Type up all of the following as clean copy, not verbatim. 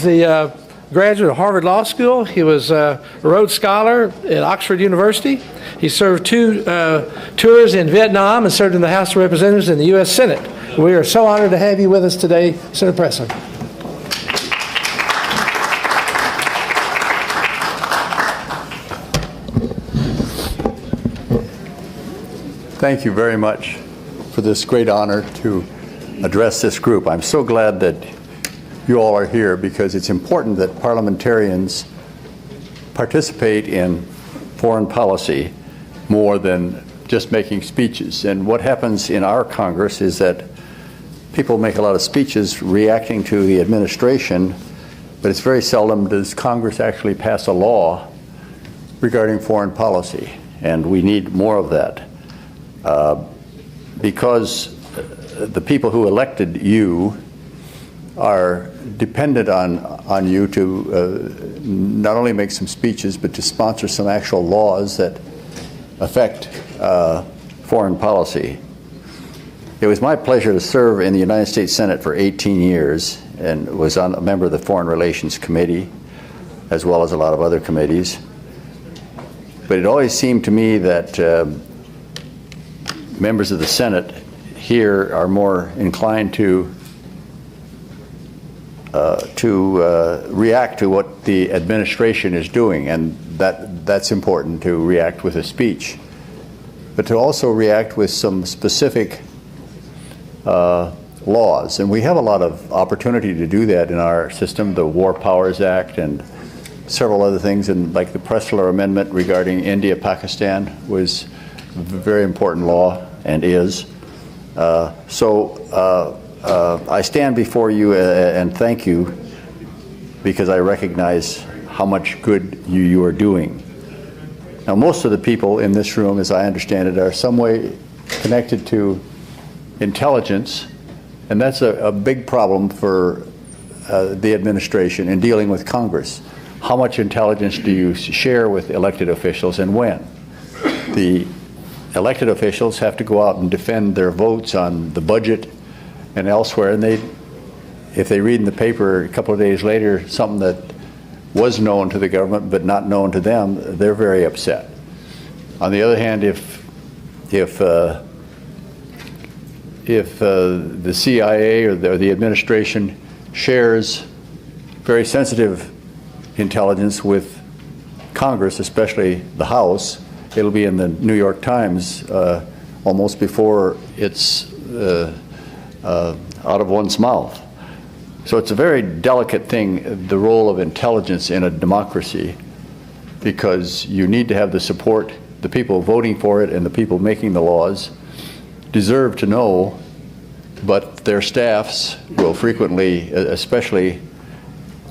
The graduate of Harvard Law School. He was a Rhodes Scholar at Oxford University. He served two tours in Vietnam and served in the House of Representatives and the U.S. Senate. We are so honored to have you with us today, Senator Pressler. Thank you very much for this great honor to address this group. I'm so glad that you all are here because it's important that parliamentarians participate in foreign policy more than just making speeches. And what happens in our Congress is that people make a lot of speeches reacting to the administration, but it's very seldom does Congress actually pass a law regarding foreign policy. And we need more of that. Because the people who elected you are dependent on you to not only make some speeches, but to sponsor some actual laws that affect foreign policy. It was my pleasure to serve in the United States Senate for 18 years and was a member of the Foreign Relations Committee, as well as a lot of other committees. But it always seemed to me that members of the Senate here are more inclined to react to what the administration is doing, and that's important, to react with a speech, but to also react with some specific laws. And we have a lot of opportunity to do that in our system, the War Powers Act and several other things, and like the Pressler Amendment regarding India-Pakistan was a very important law and is. I stand before you and thank you because I recognize how much good you are doing. Now, most of the people in this room, as I understand it, are some way connected to intelligence, and that's a big problem for the administration in dealing with Congress. How much intelligence do you share with elected officials and when? The elected officials have to go out and defend their votes on the budget and elsewhere, and if they read in the paper a couple of days later something that was known to the government but not known to them, they're very upset. On the other hand, if the CIA or the administration shares very sensitive intelligence with Congress, especially the House, it'll be in the New York Times almost before it's out of one's mouth. So it's a very delicate thing, the role of intelligence in a democracy, because you need to have the support. The people voting for it and the people making the laws deserve to know, but their staffs will frequently, especially,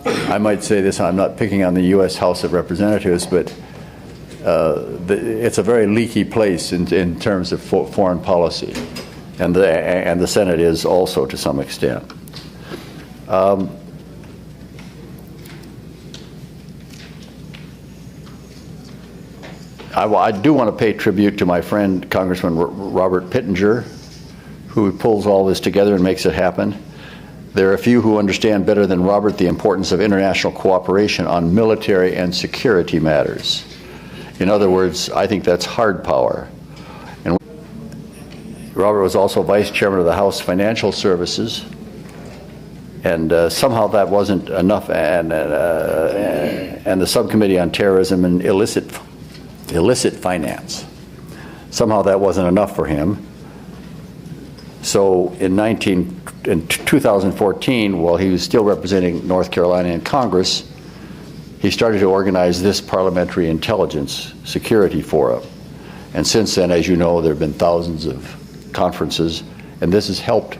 I might say this, I'm not picking on the U.S. House of Representatives, but it's a very leaky place in terms of foreign policy, and the Senate is also to some extent. I do want to pay tribute to my friend Congressman Robert Pittenger, who pulls all this together and makes it happen. There are a few who understand better than Robert the importance of international cooperation on military and security matters. In other words, I think that's hard power. And Robert was also vice chairman of the House Financial Services, and somehow that wasn't enough, and the Subcommittee on Terrorism and Illicit Finance. Somehow that wasn't enough for him. So in 2014, while he was still representing North Carolina in Congress, he started to organize this Parliamentary Intelligence Security Forum. And since then, as you know, there have been thousands of conferences, and this has helped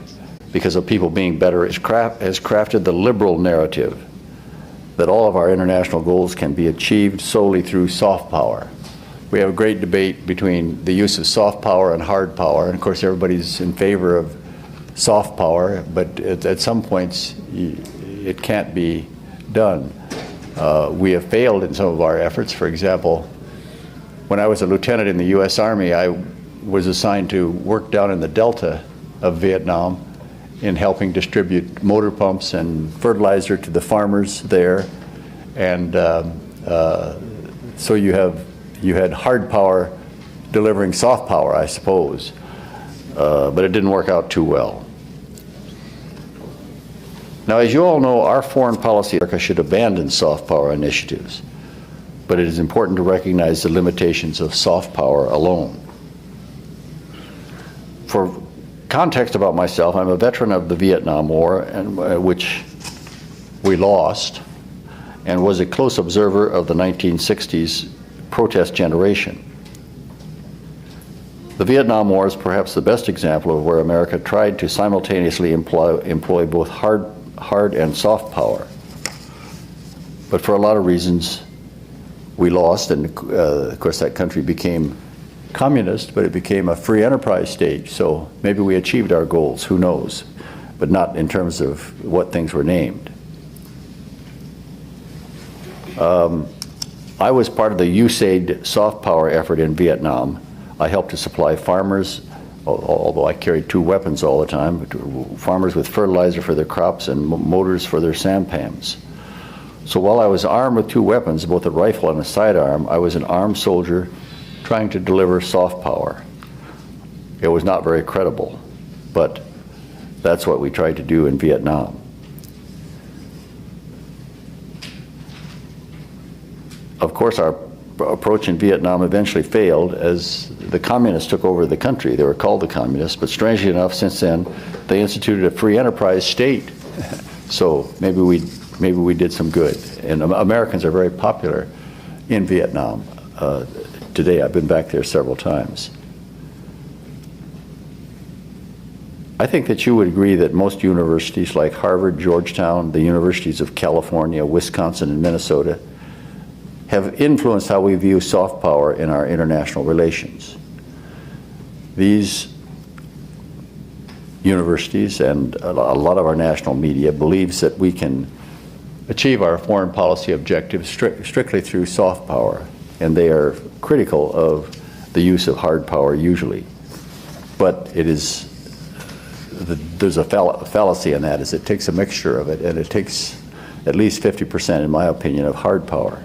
because of people being better. Has crafted the liberal narrative that all of our international goals can be achieved solely through soft power. We have a great debate between the use of soft power and hard power, and of course everybody's in favor of soft power, but at some points it can't be done. We have failed in some of our efforts. For example, when I was a lieutenant in the U.S. Army, I was assigned to work down in the Delta of Vietnam, in helping distribute motor pumps and fertilizer to the farmers there. And so you had hard power delivering soft power, I suppose. But it didn't work out too well. Now, as you all know, our foreign policy in America should abandon soft power initiatives, but it is important to recognize the limitations of soft power alone. For context about myself, I'm a veteran of the Vietnam War, which we lost, and was a close observer of the 1960s protest generation. The Vietnam War is perhaps the best example of where America tried to simultaneously employ both hard and soft power. But for a lot of reasons, we lost, and of course that country became communist, but it became a free enterprise state, so maybe we achieved our goals, who knows, but not in terms of what things were named. I was part of the USAID soft power effort in Vietnam. I helped to supply farmers, although I carried 2 weapons all the time, farmers with fertilizer for their crops and motors for their sampans. So while I was armed with 2 weapons, both a rifle and a sidearm, I was an armed soldier trying to deliver soft power. It was not very credible, but that's what we tried to do in Vietnam. Of course, our approach in Vietnam eventually failed as the communists took over the country. They were called the communists, but strangely enough, since then, they instituted a free enterprise state. So maybe we did some good. And Americans are very popular in Vietnam today. I've been back there several times. I think that you would agree that most universities like Harvard, Georgetown, the universities of California, Wisconsin, and Minnesota have influenced how we view soft power in our international relations. These universities and a lot of our national media believes that we can achieve our foreign policy objectives strictly through soft power, and they are critical of the use of hard power usually. But it is, there's a fallacy in that, is it takes a mixture of it, and it takes at least 50%, in my opinion, of hard power.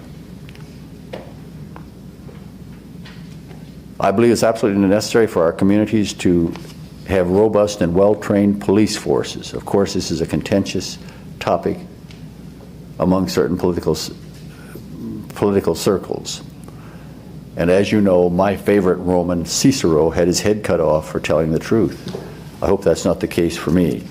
I believe it's absolutely necessary for our communities to have robust and well-trained police forces. Of course, this is a contentious topic among certain political circles. And as you know, my favorite Roman, Cicero, had his head cut off for telling the truth. I hope that's not the case for me.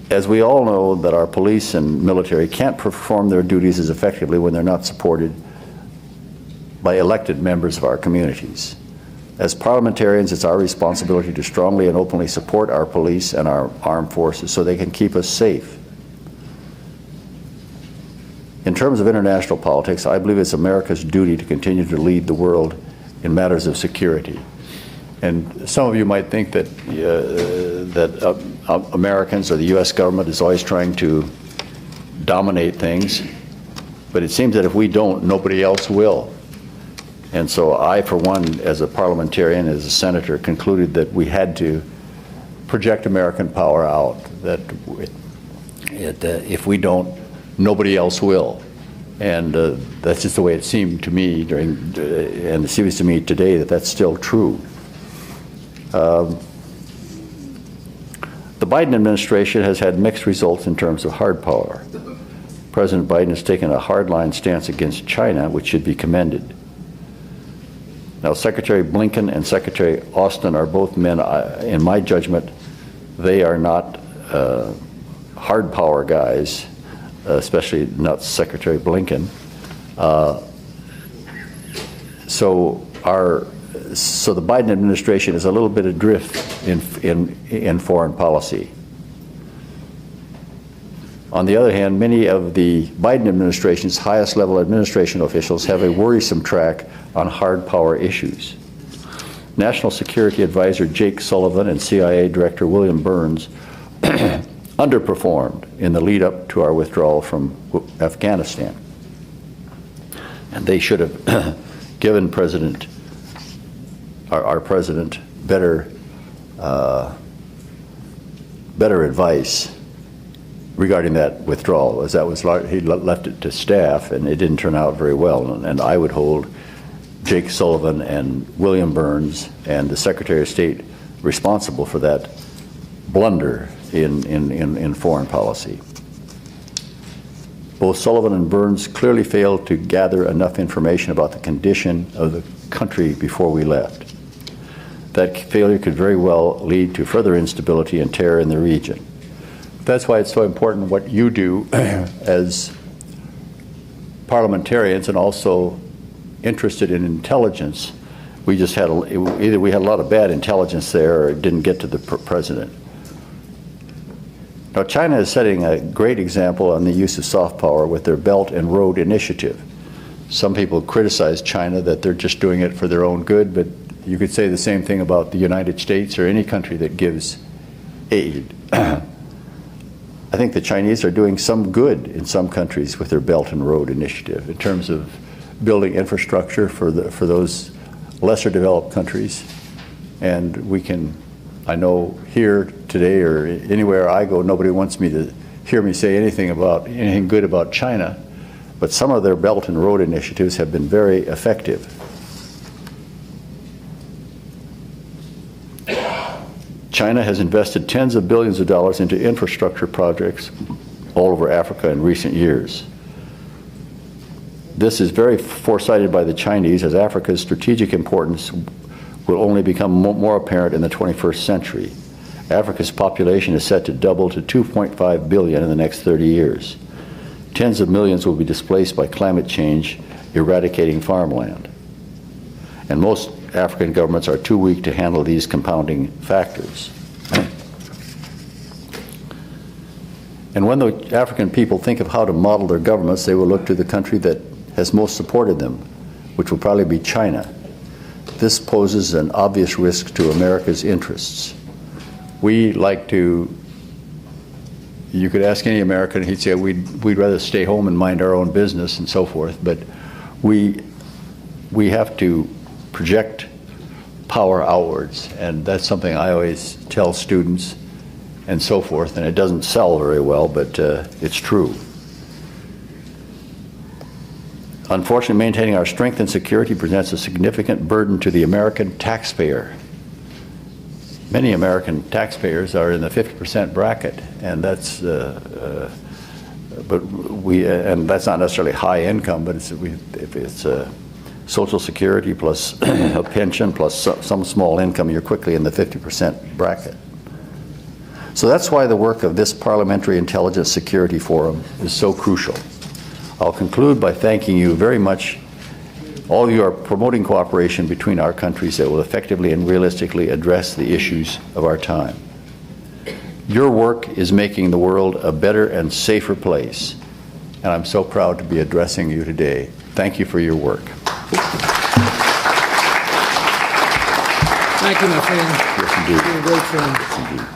As we all know, that our police and military can't perform their duties as effectively when they're not supported by elected members of our communities. As parliamentarians, it's our responsibility to strongly and openly support our police and our armed forces so they can keep us safe. In terms of international politics, I believe it's America's duty to continue to lead the world in matters of security. And some of you might think that, Americans or the U.S. government is always trying to dominate things, but it seems that if we don't, nobody else will. And so I, for one, as a parliamentarian, as a senator, concluded that we had to project American power out, that if we don't, nobody else will. And that's just the way it seemed to me and it seems to me today that that's still true. The Biden administration has had mixed results in terms of hard power. President Biden has taken a hardline stance against China, which should be commended. Now, Secretary Blinken and Secretary Austin are both men, in my judgment, they are not hard power guys, especially not Secretary Blinken. So the Biden administration is a little bit adrift in foreign policy. On the other hand, many of the Biden administration's highest level administration officials have a worrisome track on hard power issues. National Security Advisor Jake Sullivan and CIA Director William Burns underperformed in the lead up to our withdrawal from Afghanistan. And they should have given our president better advice regarding that withdrawal, as that was he left it to staff, and it didn't turn out very well. And I would hold Jake Sullivan and William Burns and the Secretary of State responsible for that blunder in foreign policy. Both Sullivan and Burns clearly failed to gather enough information about the condition of the country before we left. That failure could very well lead to further instability and terror in the region. That's why it's so important what you do as parliamentarians and also interested in intelligence. We just had either we had a lot of bad intelligence there, or it didn't get to the president. Now, China is setting a great example on the use of soft power with their Belt and Road Initiative. Some people criticize China that they're just doing it for their own good, but you could say the same thing about the United States or any country that gives aid. I think the Chinese are doing some good in some countries with their Belt and Road Initiative in terms of building infrastructure for those lesser developed countries. And we can, I know here today or anywhere I go, nobody wants me to hear me say anything good about China, but some of their Belt and Road initiatives have been very effective. China has invested tens of billions of dollars into infrastructure projects all over Africa in recent years. This is very foresighted by the Chinese, as Africa's strategic importance will only become more apparent in the 21st century. Africa's population is set to double to 2.5 billion in the next 30 years. Tens of millions will be displaced by climate change, eradicating farmland. And most African governments are too weak to handle these compounding factors. And when the African people think of how to model their governments, they will look to the country that has most supported them, which will probably be China. This poses an obvious risk to America's interests. We like to, you could ask any American, he'd say we'd rather stay home and mind our own business and so forth, but we have to project power outwards, and that's something I always tell students and so forth, and it doesn't sell very well, but it's true. Unfortunately, maintaining our strength and security presents a significant burden to the American taxpayer. Many American taxpayers are in the 50% bracket, and that's and that's not necessarily high income, but if it's Social Security plus a pension plus some small income, you're quickly in the 50% bracket. So that's why the work of this Parliamentary Intelligence Security Forum is so crucial. I'll conclude by thanking you very much. All of you are promoting cooperation between our countries that will effectively and realistically address the issues of our time. Your work is making the world a better and safer place, and I'm so proud to be addressing you today. Thank you for your work. Thank you, my friend. Yes, indeed. You're a great friend. Yes, indeed.